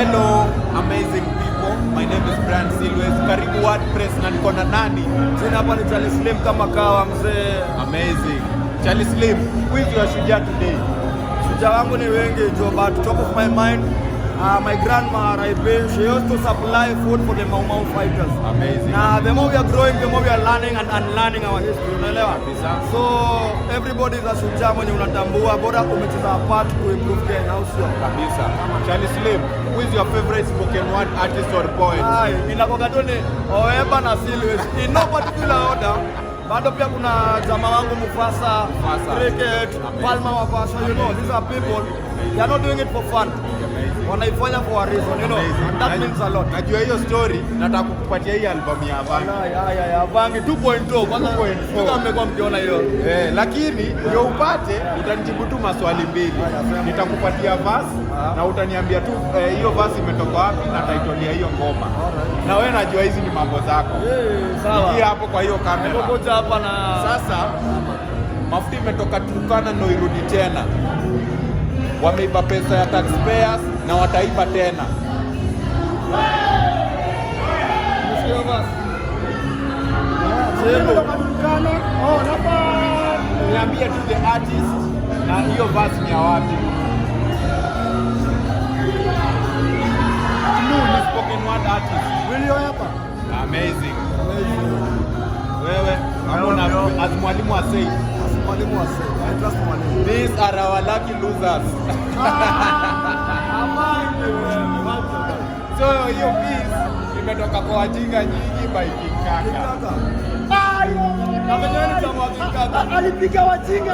Hello, amazing people. My name is Brand Silwes. Karibu WordPress na niko na nani? Jina hapa ni Charlie Slim kama kawa mzee. Amazing. Charlie Slim, who is your shujaa today? Shujaa wangu ni wengi jo, but top of my mind, my grandma Raibe, she used to supply food for the Mau Mau fighters. Amazing. Now the more we are growing, the more we are learning and unlearning our history. Unaelewa? So everybody is a shujaa mwenye unatambua, bora umecheza part to improve Kenya, au sio? Kabisa. Charlie Slim, who is your favorite spoken word artist or poet? Inakoga tu ni Oeba na Silwes. In no particular order. Bado pia kuna jamaa wangu Mufasa, Cricket, Palma Wafasa, you know, these are people, they are not doing it for fun. Wanaifanya for a reason, you know, and that means a lot. Najua hiyo story, nataka kukupatia hii album ya Avangi. Ya Avangi 2.0, kwanza mmekuwa mkiona hiyo. Lakini ndio upate, utanijibu tu maswali mbili. Nitakupatia verse na utaniambia tu hiyo verse imetoka wapi na title ya hiyo ngoma. Na wewe najua hizi ni mambo zako. Sawa. Ingia hapo kwa hiyo kamera. Ngoja hapa na sasa mafuta imetoka Turkana ndo irudi tena. Wameiba pesa ya taxpayers na wataiba tena. Niambie tu the artist na hiyo verse ni ya wapi? Ni spoken word artist. hapa. Amazing. Wewe as mwalimu wa say. Mwalimu wa say. I trust mwalimu. These are our lucky losers. So hiyo piece imetoka kwa wajinga nyingi by King Kaka. Alipiga wajinga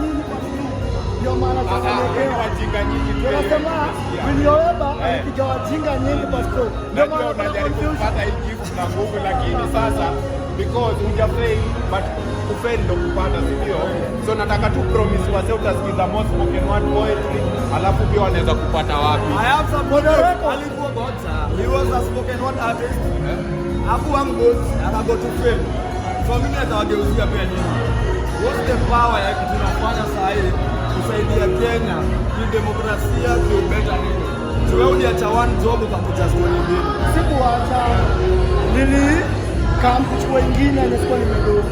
nyingi. Ndio maana wajinga nyingi tunasema Wilioeba alipiga wajinga nyingi pastor. Ndio maana unajaribu kupata hii gift na nguvu, lakini sasa because hujafail but kufail ndo kupata, sivyo? So nataka tu promise wase utasikiza most spoken word poetry, alafu pia wanaweza kupata wapi? I have some alikuwa boxer. He was a spoken word artist. Hapo wangu akago to fail. So mimi natawageuzia pia nini? What's the power ya kitu tunafanya sasa hivi kusaidia Kenya ni demokrasia to better nini? Wewe uliacha one job ukakuja story nyingine. Sikuacha. Nili kamchukua wengine nisikuwa nimedogo.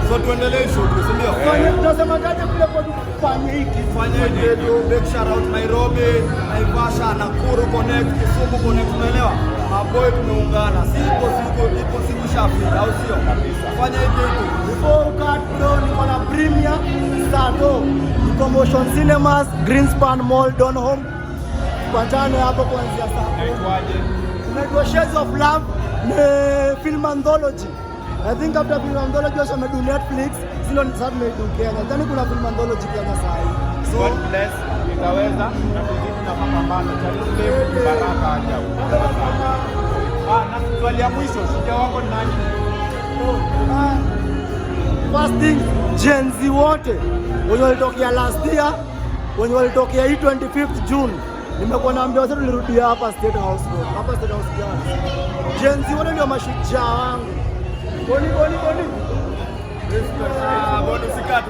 So tuendelee shughuli, si ndio? Tunasema kaje kule kwa kufanya hiki. Fanya video, big shout out Nairobi, Naivasha, Nakuru connect, Kisumu connect, unaelewa? Maboy tumeungana. Ipo siku shafika, au sio? Fanya hiki. Before cut down niko na Premier Sato, Promotion Cinemas, Greenspan Mall, Donholm. Patane hapo kuanzia saa. Naitwaje? Unaitwa Shades of Love ni film anthology. I think after film anthology also made Netflix, silo ni sasa made Kenya. Nadhani kuna film anthology Kenya sasa hivi. So God bless, itaweza na kuzidi na mapambano. Charlie Slim baraka ajabu. Na swali ya mwisho, shujaa wako ni nani? First thing, Gen Z wote wenye walitokea last year, wenye walitokea hii 25th June, nimekuwa naambia watu nilirudia hapa State House Road, hapa State House jana. Gen Z wote ndio mashujaa wangu. Boni. Boni sikati.